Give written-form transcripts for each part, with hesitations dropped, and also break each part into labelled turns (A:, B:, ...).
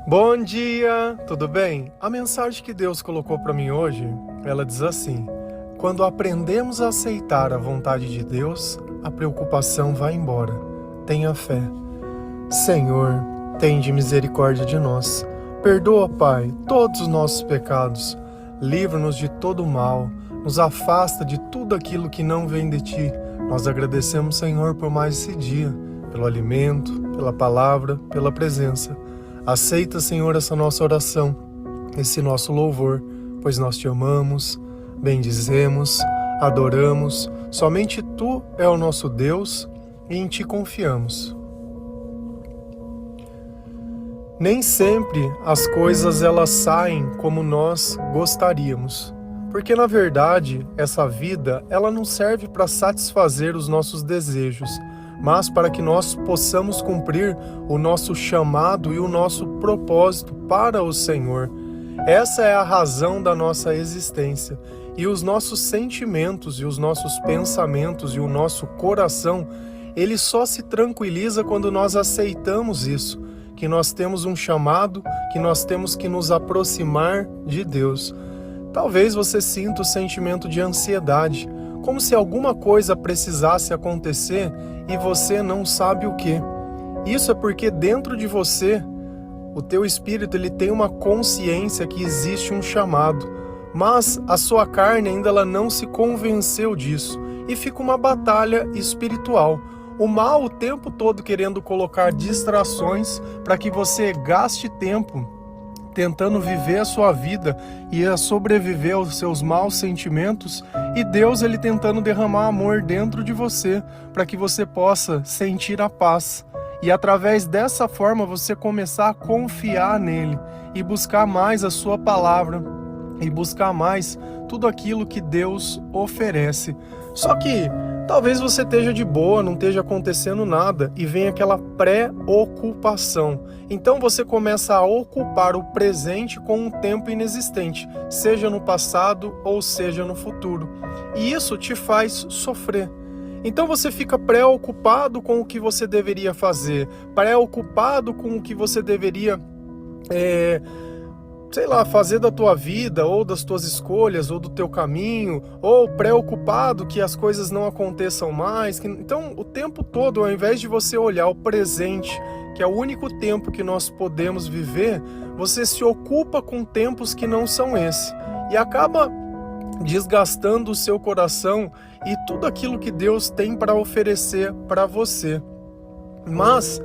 A: Bom dia, tudo bem? A mensagem que Deus colocou para mim hoje, ela diz assim: quando aprendemos a aceitar a vontade de Deus, a preocupação vai embora. Tenha fé. Senhor, tende misericórdia de nós. Perdoa, Pai, todos os nossos pecados. Livra-nos de todo o mal. Nos afasta de tudo aquilo que não vem de Ti. Nós agradecemos, Senhor, por mais esse dia, pelo alimento, pela palavra, pela presença. Aceita, Senhor, essa nossa oração, esse nosso louvor, pois nós Te amamos, bendizemos, adoramos. Somente Tu é o nosso Deus e em Ti confiamos. Nem sempre as coisas elas saem como nós gostaríamos, porque na verdade essa vida ela não serve para satisfazer os nossos desejos, mas para que nós possamos cumprir o nosso chamado e o nosso propósito para o Senhor. Essa é a razão da nossa existência. E os nossos sentimentos e os nossos pensamentos e o nosso coração, ele só se tranquiliza quando nós aceitamos isso, que nós temos um chamado, que nós temos que nos aproximar de Deus. Talvez você sinta o sentimento de ansiedade, como se alguma coisa precisasse acontecer e você não sabe o que. Isso é porque dentro de você, o teu espírito ele tem uma consciência que existe um chamado, mas a sua carne ainda ela não se convenceu disso e fica uma batalha espiritual. O mal o tempo todo querendo colocar distrações para que você gaste tempo tentando viver a sua vida e a sobreviver aos seus maus sentimentos, e Deus ele tentando derramar amor dentro de você para que você possa sentir a paz e através dessa forma você começar a confiar nele e buscar mais a sua palavra e buscar mais tudo aquilo que Deus oferece. Só que talvez você esteja de boa, não esteja acontecendo nada e vem aquela preocupação. Então você começa a ocupar o presente com um tempo inexistente, seja no passado ou seja no futuro. E isso te faz sofrer. Então você fica preocupado com o que você deveria fazer, preocupado com o que você deveria fazer da tua vida, ou das tuas escolhas, ou do teu caminho, ou preocupado que as coisas não aconteçam mais. Então, o tempo todo, ao invés de você olhar o presente, que é o único tempo que nós podemos viver, você se ocupa com tempos que não são esse, e acaba desgastando o seu coração e tudo aquilo que Deus tem para oferecer para você. Mas,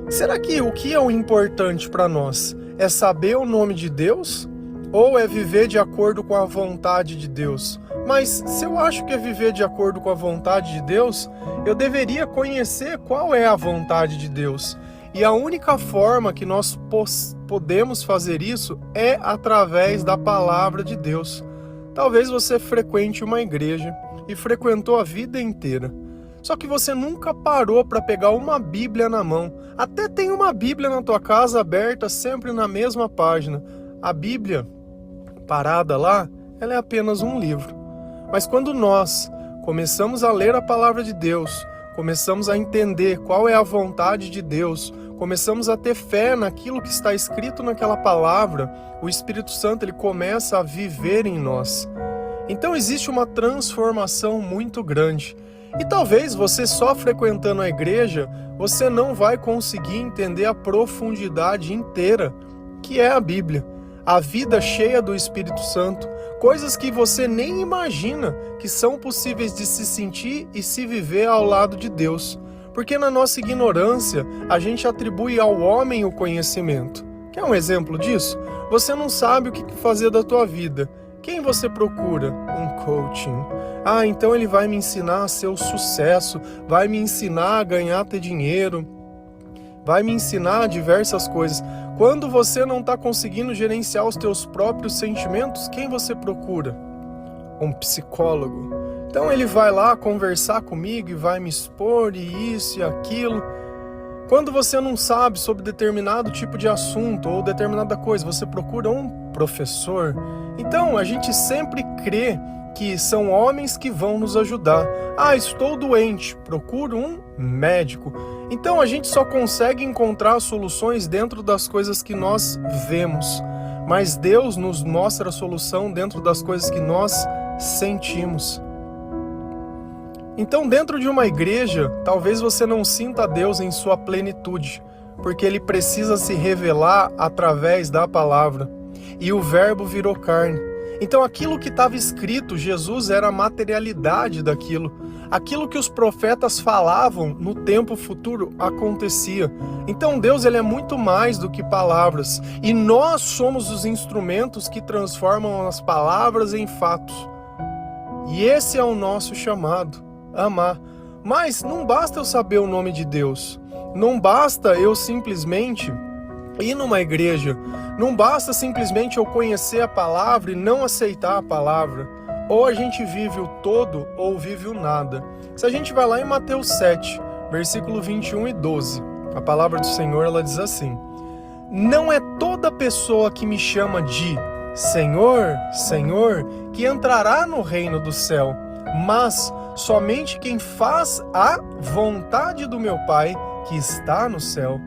A: será que o que é o importante para nós? É saber o nome de Deus? Ou é viver de acordo com a vontade de Deus? Mas se eu acho que é viver de acordo com a vontade de Deus, eu deveria conhecer qual é a vontade de Deus. E a única forma que nós podemos fazer isso é através da palavra de Deus. Talvez você frequente uma igreja e frequentou a vida inteira. Só que você nunca parou para pegar uma Bíblia na mão. Até tem uma Bíblia na tua casa aberta, sempre na mesma página. A Bíblia, parada lá, ela é apenas um livro. Mas quando nós começamos a ler a palavra de Deus, começamos a entender qual é a vontade de Deus, começamos a ter fé naquilo que está escrito naquela palavra, o Espírito Santo ele começa a viver em nós. Então existe uma transformação muito grande. E talvez você só frequentando a igreja, você não vai conseguir entender a profundidade inteira que é a Bíblia. A vida cheia do Espírito Santo, coisas que você nem imagina que são possíveis de se sentir e se viver ao lado de Deus. Porque na nossa ignorância, a gente atribui ao homem o conhecimento. Quer um exemplo disso? Você não sabe o que fazer da tua vida. Quem você procura? Um coaching. Então ele vai me ensinar a ser o sucesso, vai me ensinar a ganhar, ter dinheiro, vai me ensinar diversas coisas. Quando você não está conseguindo gerenciar os teus próprios sentimentos, quem você procura? Um psicólogo. Então ele vai lá conversar comigo e vai me expor e isso e aquilo. Quando você não sabe sobre determinado tipo de assunto ou determinada coisa, você procura um professor. Então a gente sempre crê que são homens que vão nos ajudar. Ah, estou doente, procuro um médico. Então a gente só consegue encontrar soluções dentro das coisas que nós vemos, mas Deus nos mostra a solução dentro das coisas que nós sentimos. Então, dentro de uma igreja, talvez você não sinta Deus em sua plenitude, porque Ele precisa se revelar através da palavra. E o Verbo virou carne. Então, aquilo que estava escrito, Jesus era a materialidade daquilo. Aquilo que os profetas falavam no tempo futuro acontecia. Então, Deus ele é muito mais do que palavras. E nós somos os instrumentos que transformam as palavras em fatos. E esse é o nosso chamado. Amar. Mas não basta eu saber o nome de Deus, não basta eu simplesmente ir numa igreja, não basta simplesmente eu conhecer a palavra e não aceitar a palavra. Ou a gente vive o todo ou vive o nada. Se a gente vai lá em Mateus 7, versículo 21 e 12, a palavra do Senhor ela diz assim: não é toda pessoa que me chama de Senhor, Senhor, que entrará no reino do céu, mas somente quem faz a vontade do meu Pai que está no céu.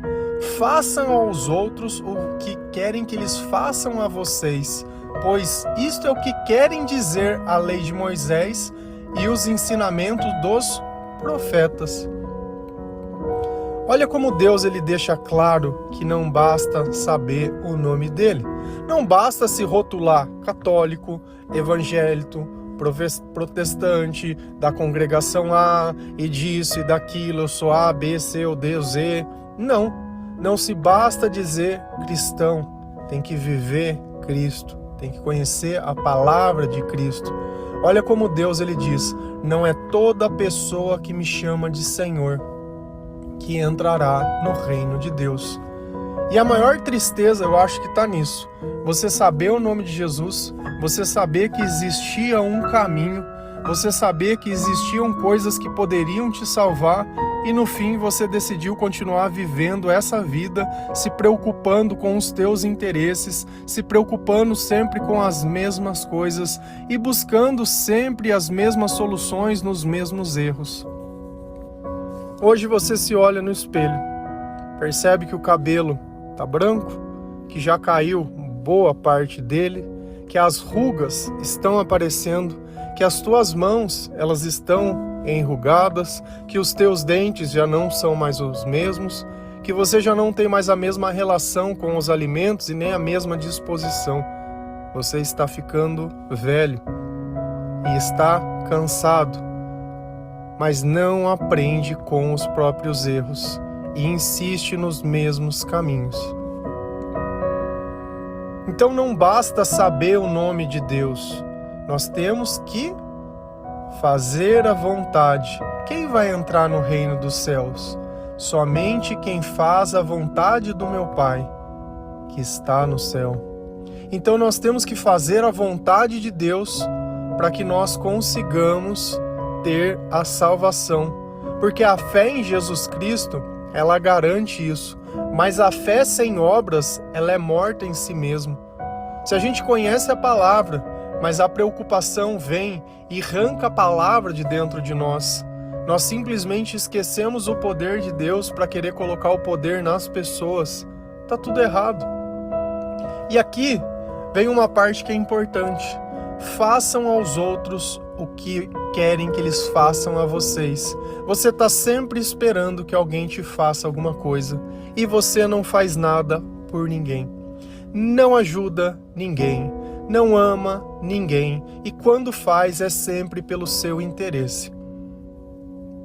A: Façam aos outros o que querem que eles façam a vocês, pois isto é o que querem dizer a lei de Moisés e os ensinamentos dos profetas. Olha como Deus ele deixa claro que não basta saber o nome dele. Não basta se rotular católico, evangélico, protestante, da congregação A, e disso e daquilo, eu sou A, B, C ou D ou Z. Não se basta dizer cristão, tem que viver Cristo, tem que conhecer a palavra de Cristo. Olha como Deus ele diz: não é toda pessoa que me chama de Senhor que entrará no reino de Deus. E a maior tristeza eu acho que está nisso. Você saber o nome de Jesus, você saber que existia um caminho, você saber que existiam coisas que poderiam te salvar e no fim você decidiu continuar vivendo essa vida, se preocupando com os teus interesses, se preocupando sempre com as mesmas coisas e buscando sempre as mesmas soluções nos mesmos erros. Hoje você se olha no espelho, percebe que o cabelo está branco, que já caiu boa parte dele, que as rugas estão aparecendo, que as tuas mãos elas estão enrugadas, que os teus dentes já não são mais os mesmos, que você já não tem mais a mesma relação com os alimentos e nem a mesma disposição. Você está ficando velho e está cansado, mas não aprende com os próprios erros e insiste nos mesmos caminhos. Então não basta saber o nome de Deus, nós temos que fazer a vontade. Quem vai entrar no reino dos céus? Somente quem faz a vontade do meu Pai, que está no céu. Então nós temos que fazer a vontade de Deus para que nós consigamos ter a salvação. Porque a fé em Jesus Cristo, ela garante isso. Mas a fé sem obras, ela é morta em si mesma. Se a gente conhece a palavra, mas a preocupação vem e arranca a palavra de dentro de nós, nós simplesmente esquecemos o poder de Deus para querer colocar o poder nas pessoas. Tá tudo errado. E aqui vem uma parte que é importante. Façam aos outros o que querem que eles façam a vocês. Você está sempre esperando que alguém te faça alguma coisa e você não faz nada por ninguém. Não ajuda ninguém, não ama ninguém e quando faz é sempre pelo seu interesse.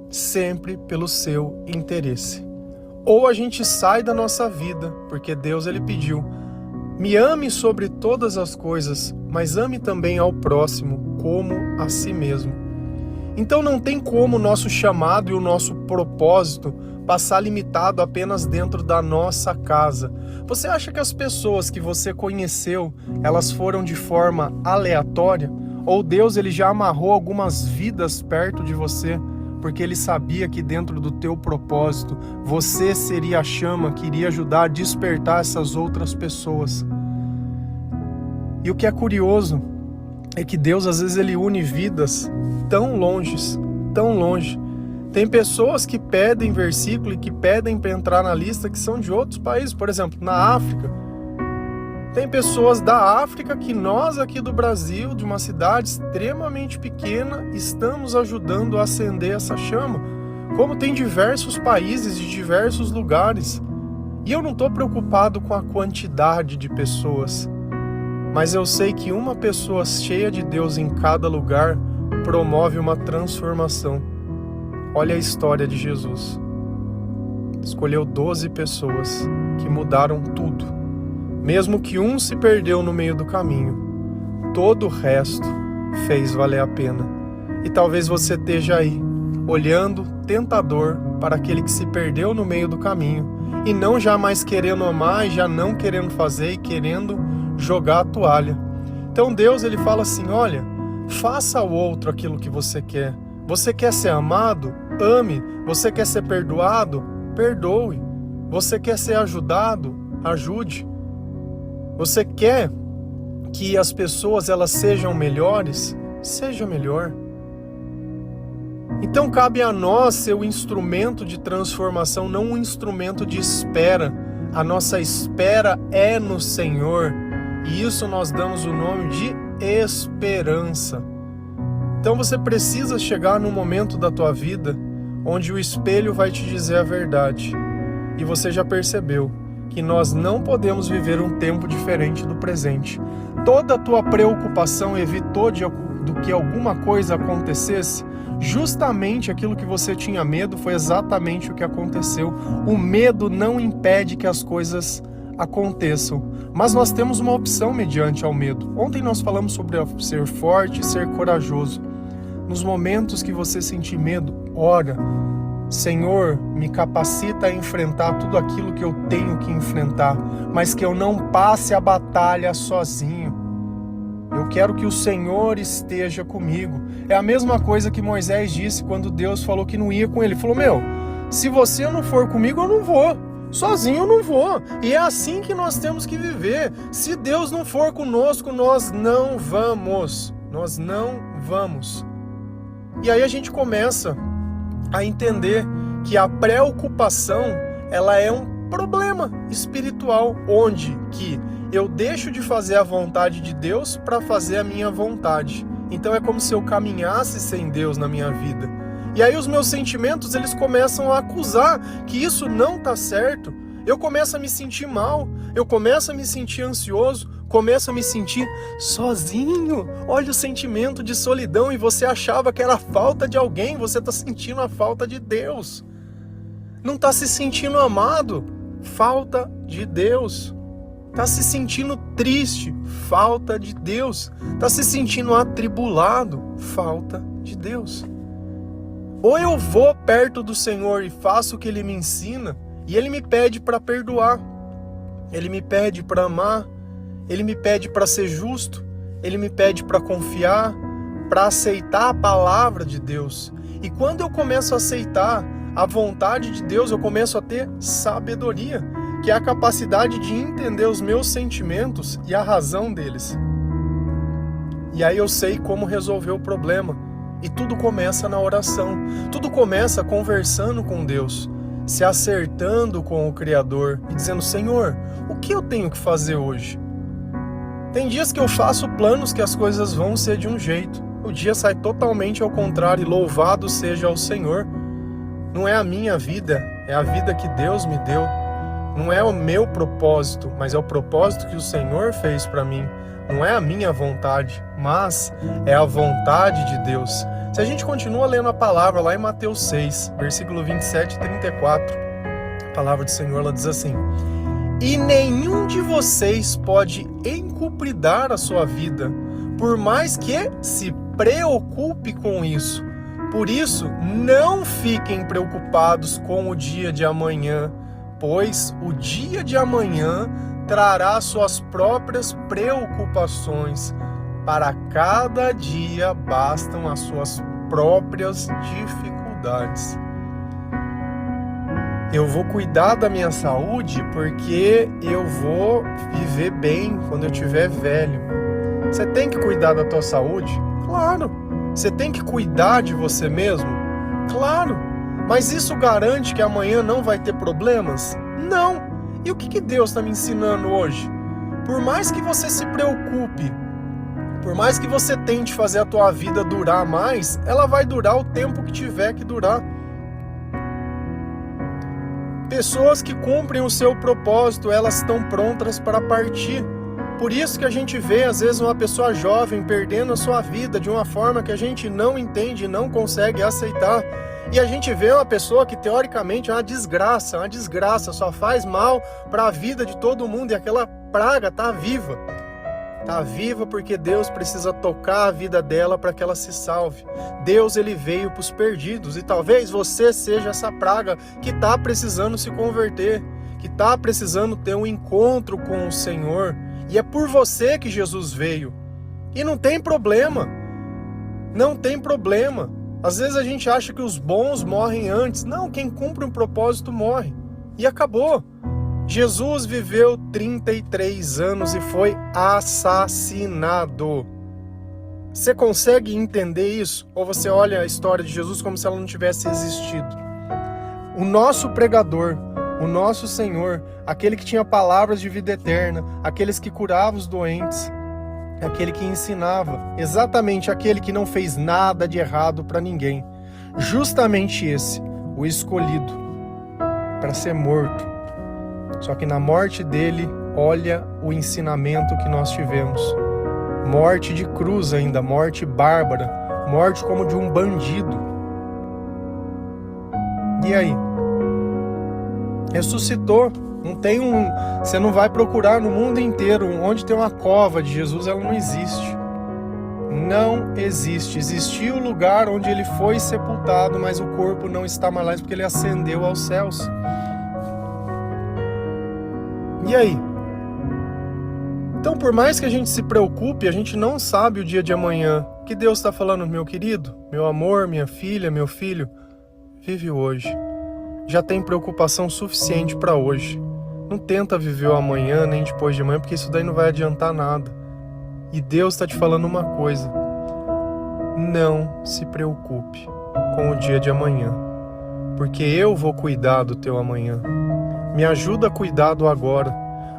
A: Sempre pelo seu interesse. Ou a gente sai da nossa vida, porque Deus ele pediu: me ame sobre todas as coisas, mas ame também ao próximo como a si mesmo. Então não tem como o nosso chamado e o nosso propósito passar limitado apenas dentro da nossa casa. Você acha que as pessoas que você conheceu, elas foram de forma aleatória? Ou Deus ele já amarrou algumas vidas perto de você, porque ele sabia que dentro do teu propósito, você seria a chama que iria ajudar a despertar essas outras pessoas. E o que é curioso é que Deus, às vezes, ele une vidas tão longes, tão longe. Tem pessoas que pedem versículo e que pedem para entrar na lista que são de outros países. Por exemplo, na África. Tem pessoas da África que nós aqui do Brasil, de uma cidade extremamente pequena, estamos ajudando a acender essa chama. Como tem diversos países de diversos lugares. E eu não estou preocupado com a quantidade de pessoas. Mas eu sei que uma pessoa cheia de Deus em cada lugar promove uma transformação. Olha a história de Jesus. Escolheu 12 pessoas que mudaram tudo. Mesmo que um se perdeu no meio do caminho, todo o resto fez valer a pena. E talvez você esteja aí, olhando tentador para aquele que se perdeu no meio do caminho e não já mais querendo amar e já não querendo fazer e querendo jogar a toalha. Então Deus, ele fala assim, olha, faça ao outro aquilo que você quer. Você quer ser amado? Ame. Você quer ser perdoado? Perdoe. Você quer ser ajudado? Ajude. Você quer que as pessoas elas sejam melhores? Seja melhor. Então cabe a nós ser o instrumento de transformação, não um instrumento de espera. A nossa espera é no Senhor. E isso nós damos o nome de esperança. Então você precisa chegar num momento da tua vida onde o espelho vai te dizer a verdade. E você já percebeu que nós não podemos viver um tempo diferente do presente. Toda a tua preocupação evitou do que alguma coisa acontecesse. Justamente aquilo que você tinha medo foi exatamente o que aconteceu. O medo não impede que as coisas aconteçam, mas nós temos uma opção mediante ao medo. Ontem nós falamos sobre ser forte e ser corajoso. Nos momentos que você sentir medo, ora, Senhor, me capacita a enfrentar tudo aquilo que eu tenho que enfrentar, mas que eu não passe a batalha sozinho. Eu quero que o Senhor esteja comigo. É a mesma coisa que Moisés disse quando Deus falou que não ia com ele. Ele falou, se você não for comigo, eu não vou. Sozinho eu não vou. E é assim que nós temos que viver. Se Deus não for conosco, nós não vamos. Nós não vamos. E aí a gente começa a entender que a preocupação, ela é um problema espiritual, onde que eu deixo de fazer a vontade de Deus para fazer a minha vontade. Então é como se eu caminhasse sem Deus na minha vida. E aí os meus sentimentos, eles começam a acusar que isso não está certo. Eu começo a me sentir mal, eu começo a me sentir ansioso, começo a me sentir sozinho. Olha o sentimento de solidão, e você achava que era falta de alguém, você está sentindo a falta de Deus. Não está se sentindo amado, falta de Deus. Está se sentindo triste, falta de Deus. Está se sentindo atribulado, falta de Deus. Ou eu vou perto do Senhor e faço o que Ele me ensina, e Ele me pede para perdoar, Ele me pede para amar, Ele me pede para ser justo, Ele me pede para confiar, para aceitar a palavra de Deus. E quando eu começo a aceitar a vontade de Deus, eu começo a ter sabedoria, que é a capacidade de entender os meus sentimentos e a razão deles. E aí eu sei como resolver o problema. E tudo começa na oração. Tudo começa conversando com Deus, se acertando com o Criador e dizendo, Senhor, o que eu tenho que fazer hoje? Tem dias que eu faço planos que as coisas vão ser de um jeito. O dia sai totalmente ao contrário, e louvado seja o Senhor. Não é a minha vida, é a vida que Deus me deu. Não é o meu propósito, mas é o propósito que o Senhor fez para mim. Não é a minha vontade, mas é a vontade de Deus. Se a gente continua lendo a palavra lá em Mateus 6, versículo 27 e 34, a palavra do Senhor ela diz assim, e nenhum de vocês pode encupridar a sua vida, por mais que se preocupe com isso. Por isso, não fiquem preocupados com o dia de amanhã, pois o dia de amanhã trará suas próprias preocupações. Para cada dia bastam as suas próprias dificuldades. Eu vou cuidar da minha saúde porque eu vou viver bem quando eu estiver velho. Você tem que cuidar da tua saúde? Claro. Você tem que cuidar de você mesmo? Claro. Mas isso garante que amanhã não vai ter problemas? Não. E o que Deus está me ensinando hoje? Por mais que você se preocupe, por mais que você tente fazer a tua vida durar mais, ela vai durar o tempo que tiver que durar. Pessoas que cumprem o seu propósito, elas estão prontas para partir. Por isso que a gente vê, às vezes, uma pessoa jovem perdendo a sua vida de uma forma que a gente não entende e não consegue aceitar. E a gente vê uma pessoa que, teoricamente, é uma desgraça, só faz mal para a vida de todo mundo e aquela praga está viva. Está viva porque Deus precisa tocar a vida dela para que ela se salve. Deus, ele veio para os perdidos, e talvez você seja essa praga que está precisando se converter, que está precisando ter um encontro com o Senhor, e é por você que Jesus veio. E não tem problema, não tem problema. Às vezes a gente acha que os bons morrem antes. Não, quem cumpre um propósito morre, e acabou. Jesus viveu 33 anos e foi assassinado. Você consegue entender isso? Ou você olha a história de Jesus como se ela não tivesse existido? O nosso pregador, o nosso Senhor, aquele que tinha palavras de vida eterna, aqueles que curavam os doentes, aquele que ensinava, exatamente aquele que não fez nada de errado para ninguém. Justamente esse, o escolhido para ser morto. Só que na morte dele, olha o ensinamento que nós tivemos. Morte de cruz ainda, morte bárbara, morte como de um bandido. E aí? Ressuscitou. Você não vai procurar no mundo inteiro onde tem uma cova de Jesus, ela não existe. Não existe. Existiu o lugar onde ele foi sepultado, mas o corpo não está mais lá porque ele ascendeu aos céus. E aí? Então, por mais que a gente se preocupe, a gente não sabe o dia de amanhã. O que Deus está falando, meu querido, meu amor, minha filha, meu filho? Vive hoje. Já tem preocupação suficiente para hoje. Não tenta viver o amanhã, nem depois de amanhã, porque isso daí não vai adiantar nada. E Deus está te falando uma coisa. Não se preocupe com o dia de amanhã, porque eu vou cuidar do teu amanhã. Me ajuda a cuidar do agora.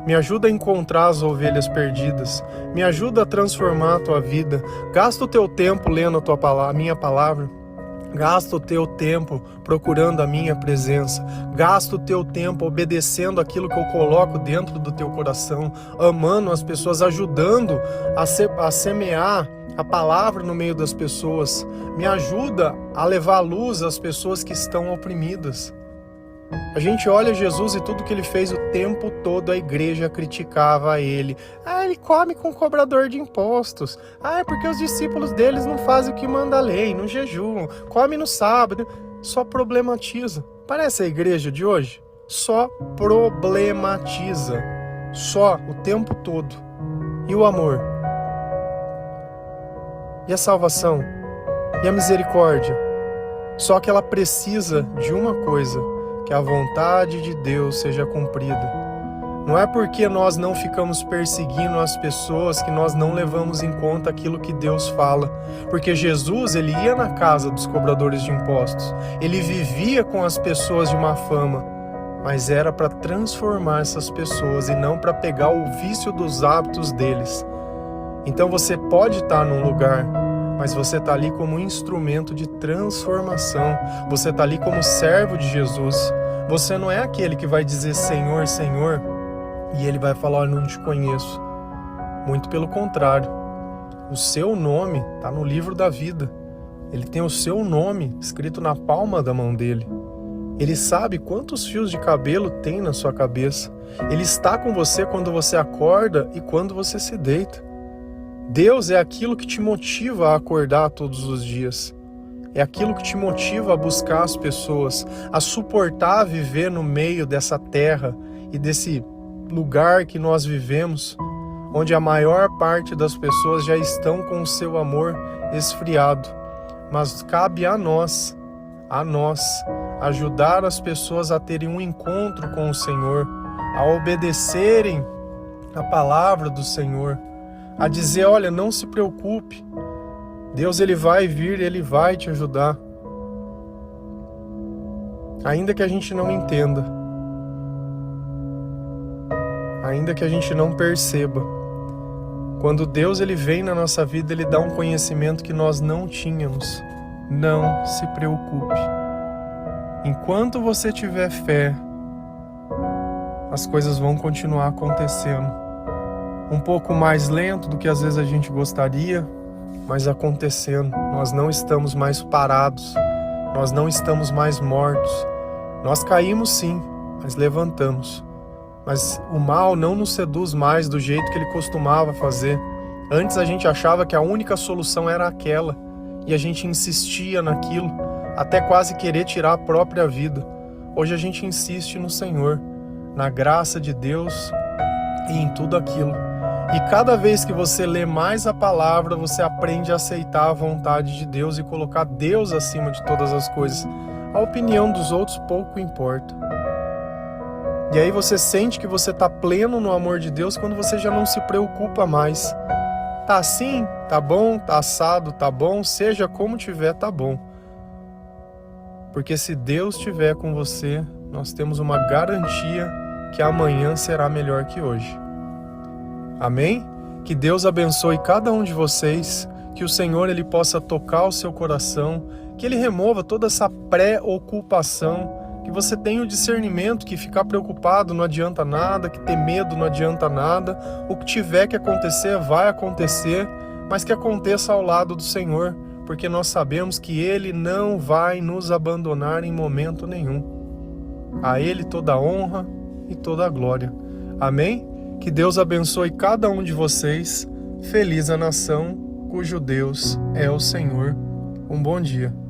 A: Me ajuda a encontrar as ovelhas perdidas. Me ajuda a transformar a tua vida. Gasta o teu tempo lendo a minha palavra. Gasta o teu tempo procurando a minha presença. Gasta o teu tempo obedecendo aquilo que eu coloco dentro do teu coração. Amando as pessoas, ajudando a semear a palavra no meio das pessoas. Me ajuda a levar luz às pessoas que estão oprimidas. A gente olha Jesus e tudo que ele fez o tempo todo, a igreja criticava ele. Ele come com cobrador de impostos. É porque os discípulos deles não fazem o que manda a lei, não jejuam, come no sábado. Só problematiza. Parece a igreja de hoje? Só problematiza. Só, o tempo todo. E o amor? E a salvação? E a misericórdia? Só que ela precisa de uma coisa: que a vontade de Deus seja cumprida. Não é porque nós não ficamos perseguindo as pessoas que nós não levamos em conta aquilo que Deus fala. Porque Jesus, ele ia na casa dos cobradores de impostos. Ele vivia com as pessoas de má fama. Mas era para transformar essas pessoas e não para pegar o vício dos hábitos deles. Então você pode estar num lugar, mas você está ali como instrumento de transformação. Você está ali como servo de Jesus. Você não é aquele que vai dizer Senhor, Senhor, e ele vai falar, não te conheço. Muito pelo contrário. O seu nome está no livro da vida. Ele tem o seu nome escrito na palma da mão dele. Ele sabe quantos fios de cabelo tem na sua cabeça. Ele está com você quando você acorda e quando você se deita. Deus é aquilo que te motiva a acordar todos os dias. É aquilo que te motiva a buscar as pessoas, a suportar viver no meio dessa terra e desse lugar que nós vivemos, onde a maior parte das pessoas já estão com o seu amor esfriado. Mas cabe a nós, ajudar as pessoas a terem um encontro com o Senhor, a obedecerem a palavra do Senhor, a dizer, olha, não se preocupe, Deus ele vai vir, ele vai te ajudar. Ainda que a gente não entenda, ainda que a gente não perceba, quando Deus ele vem na nossa vida, ele dá um conhecimento que nós não tínhamos. Não se preocupe. Enquanto você tiver fé, as coisas vão continuar acontecendo. Um pouco mais lento do que às vezes a gente gostaria, mas acontecendo. Nós não estamos mais parados, nós não estamos mais mortos. Nós caímos sim, mas levantamos. Mas o mal não nos seduz mais do jeito que ele costumava fazer. Antes a gente achava que a única solução era aquela, e a gente insistia naquilo, até quase querer tirar a própria vida. Hoje a gente insiste no Senhor, na graça de Deus e em tudo aquilo. E cada vez que você lê mais a palavra, você aprende a aceitar a vontade de Deus e colocar Deus acima de todas as coisas. A opinião dos outros pouco importa. E aí você sente que você está pleno no amor de Deus quando você já não se preocupa mais. Tá assim? Tá bom? Tá assado? Tá bom? Seja como tiver, tá bom. Porque se Deus estiver com você, nós temos uma garantia que amanhã será melhor que hoje. Amém? Que Deus abençoe cada um de vocês, que o Senhor ele possa tocar o seu coração, que Ele remova toda essa preocupação, que você tenha o discernimento que ficar preocupado não adianta nada, que ter medo não adianta nada, o que tiver que acontecer vai acontecer, mas que aconteça ao lado do Senhor, porque nós sabemos que Ele não vai nos abandonar em momento nenhum. A Ele toda a honra e toda a glória. Amém? Que Deus abençoe cada um de vocês. Feliz a nação cujo Deus é o Senhor. Um bom dia.